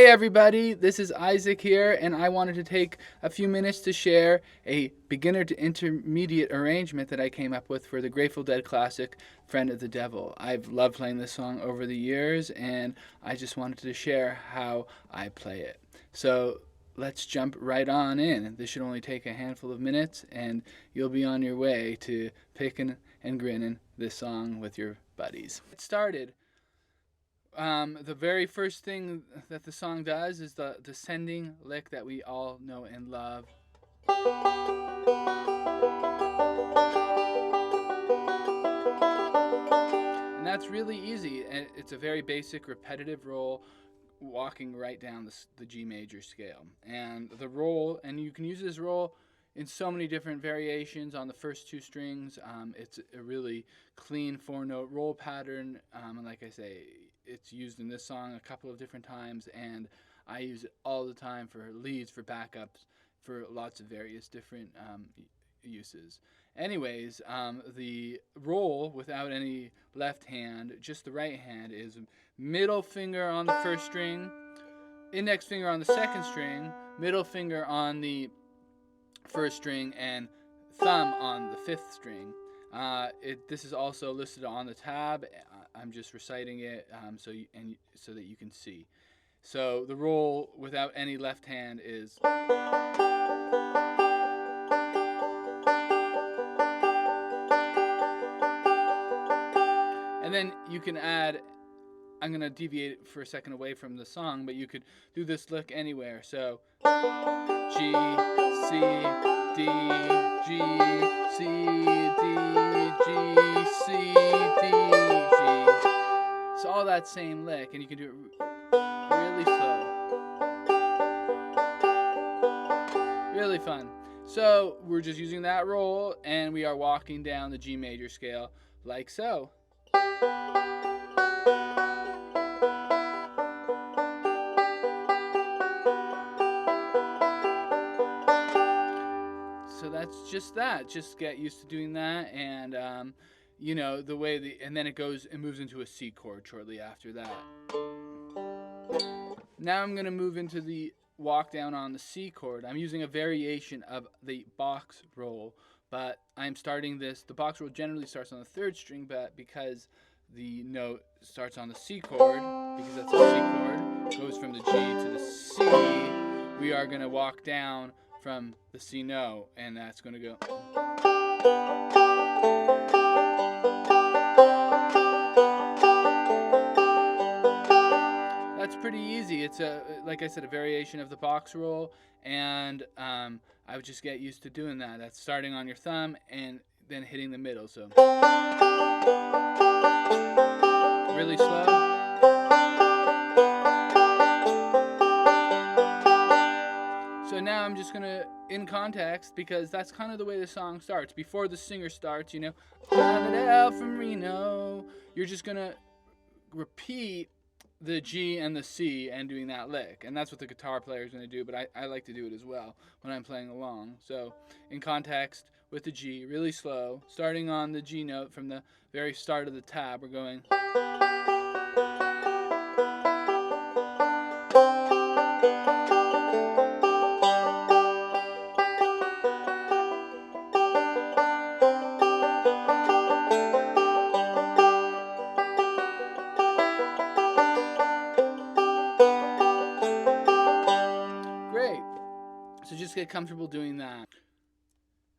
everybody, this is Isaac here, and I wanted to take a few minutes to share a beginner to intermediate arrangement that I came up with for the Grateful Dead classic Friend of the Devil. I've loved playing this song over the years, and I just wanted to share how I play it. So let's jump right on in. This should only take a handful of minutes, and you'll be on your way to picking and grinning this song with your buddies. It started. The very first thing that the song does is the descending lick that we all know and love. And that's really easy. And it's a very basic repetitive roll walking right down the G major scale. And the roll, and you can use this roll in so many different variations on the first two strings. It's a really clean 4-note roll pattern. And like I say, it's used in this song a couple of different times, and I use it all the time for leads, for backups, for lots of various different uses. Anyways, the roll without any left hand, just the right hand, is middle finger on the first string, index finger on the second string, middle finger on the first string, and thumb on the fifth string. This is also listed on the tab. I'm just reciting it so that you can see. So the roll without any left hand is. And then you can add, I'm going to deviate for a second away from the song, but you could do this lick anywhere. So G, C, D, G, C, D, G, C, D, G. It's all that same lick, and you can do it really slow. Really fun. So we're just using that roll, and we are walking down the G major scale like so. So that's just that. Just get used to doing that, and the way and then it moves into a C chord shortly after that. Now I'm gonna move into the walk down on the C chord. I'm using a variation of the box roll, but I'm starting this. The box roll generally starts on the third string, but because the note starts on the C chord, because that's a C chord, goes from the G to the C, we are gonna walk down from the C note, and that's gonna go. That's pretty easy. It's like I said, a variation of the box roll, and I would just get used to doing that. That's starting on your thumb and then hitting the middle. So really slow. So now I'm just gonna, in context, because that's kind of the way the song starts. Before the singer starts, I'm Adele from Reno. You're just gonna repeat the G and the C and doing that lick, and that's what the guitar player is going to do, but I like to do it as well when I'm playing along. So in context, with the G, really slow, starting on the G note from the very start of the tab, we're going. So just get comfortable doing that.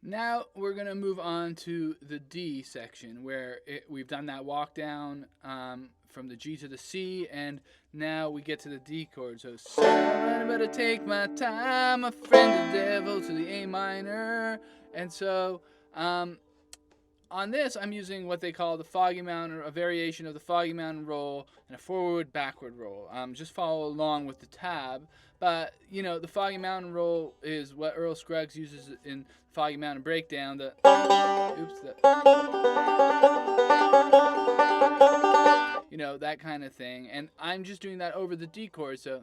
Now we're going to move on to the D section, where we've done that walk down from the G to the C, and now we get to the D chord. So I better take my time, a friend of the devil, to the A minor. And so on this, I'm using what they call the foggy mountain, a variation of the foggy mountain roll and a forward-backward roll. Just follow along with the tab. But, the foggy mountain roll is what Earl Scruggs uses in Foggy Mountain Breakdown. That kind of thing. And I'm just doing that over the D chord, so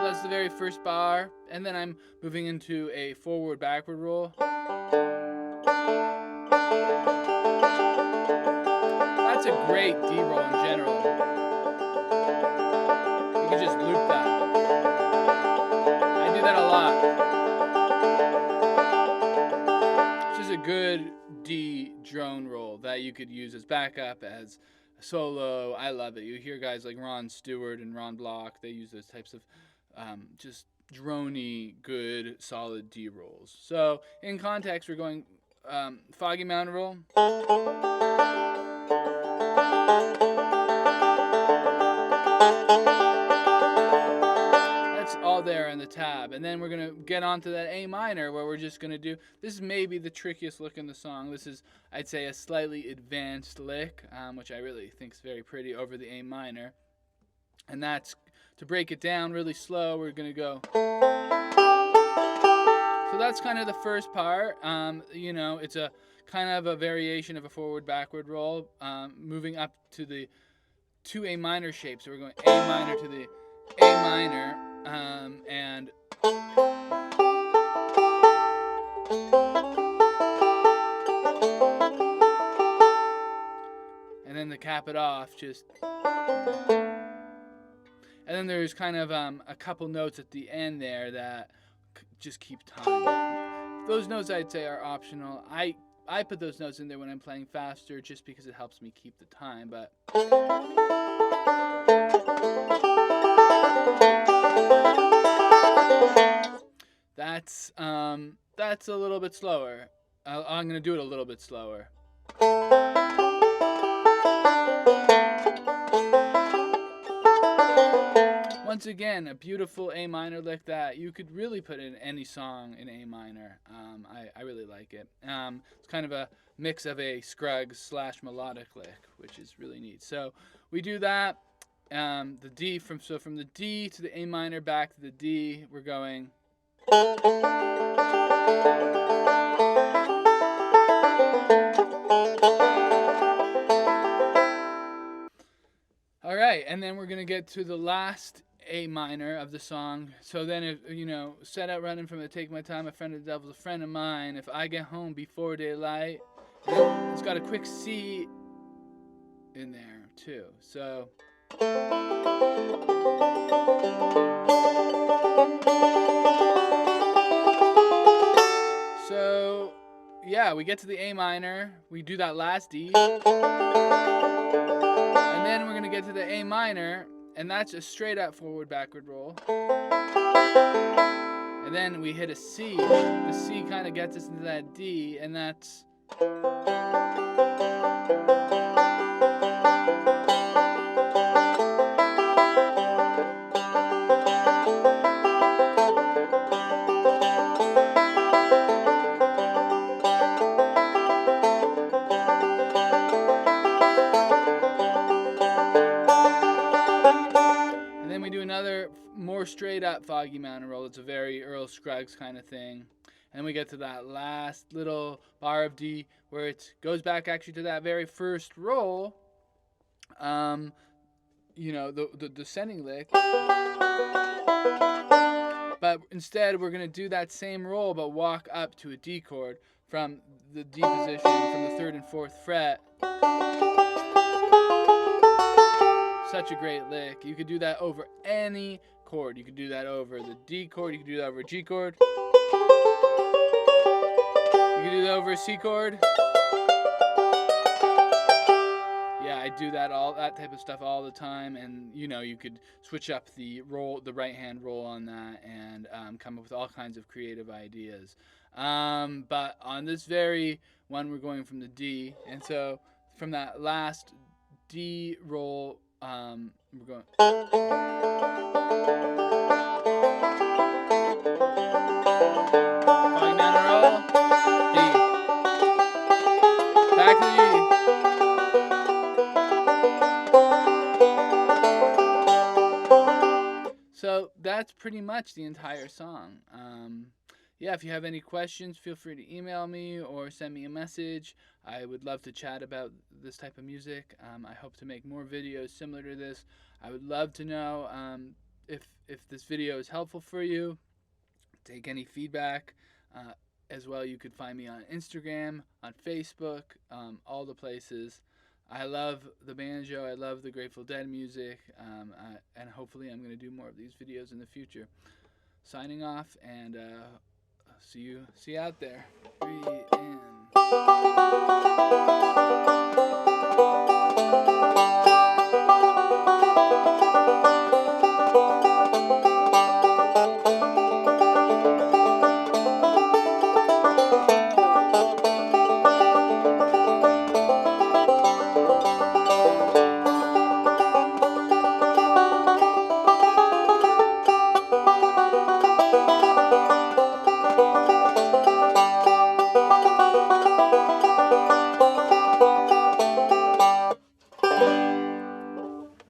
that's the very first bar, and then I'm moving into a forward-backward roll. That's a great D roll in general. just loop that. I do that a lot. It's just a good D drone roll that you could use as backup, as a solo. I love it. You hear guys like Ron Stewart and Ron Block, they use those types of just drony, good, solid D rolls. So in context, we're going foggy mountain roll. That's all there in the tab. And then we're going to get onto that A minor where we're just going to do, this is maybe the trickiest lick in the song. This is, I'd say, a slightly advanced lick, which I really think is very pretty, over the A minor. And that's, to break it down really slow, we're going to go. So that's kind of the first part. It's a kind of a variation of a forward-backward roll, moving up to the two A minor shapes. So we're going A minor to the A minor, and then to cap it off, just. And then there's kind of a couple notes at the end there that just keep time. Those notes, I'd say, are optional. I put those notes in there when I'm playing faster just because it helps me keep the time, but that's a little bit slower. I'm going to do it a little bit slower. Once again, a beautiful A minor lick that you could really put in any song in A minor. I really like it. It's kind of a mix of a Scruggs / melodic lick, which is really neat. So we do that. The D from the D to the A minor back to the D, we're going. All right, and then we're gonna get to the last A minor of the song. So then, set out running from it, take my time, a friend of the devil's a friend of mine. If I get home before daylight, it's got a quick C in there too. So. So, yeah, we get to the A minor, we do that last D, and then we're going to get to the A minor, and that's a straight up forward backward roll. And then we hit a C. The C kind of gets us into that D, and that's. Then we do another more straight up foggy mountain roll. It's a very Earl Scruggs kind of thing. And we get to that last little bar of D where it goes back actually to that very first roll. The descending lick. But instead we're going to do that same roll but walk up to a D chord from the D position from the 3rd and 4th fret. Such a great lick. You could do that over any chord. You could do that over the D chord. You could do that over a G chord. You could do that over a C chord. Yeah, I do that type of stuff all the time, and you could switch up the right hand roll on that, and come up with all kinds of creative ideas. But on this very one, we're going from the D, and so from that last D roll. We're going. Falling down a roll. D. Back to the D. So that's pretty much the entire song. If you have any questions, feel free to email me or send me a message. I would love to chat about this type of music. I hope to make more videos similar to this. I would love to know if this video is helpful for you. Take any feedback. As well, you could find me on Instagram, on Facebook, all the places. I love the banjo. I love the Grateful Dead music, and hopefully I'm going to do more of these videos in the future. Signing off, and see you out there. Breathe in.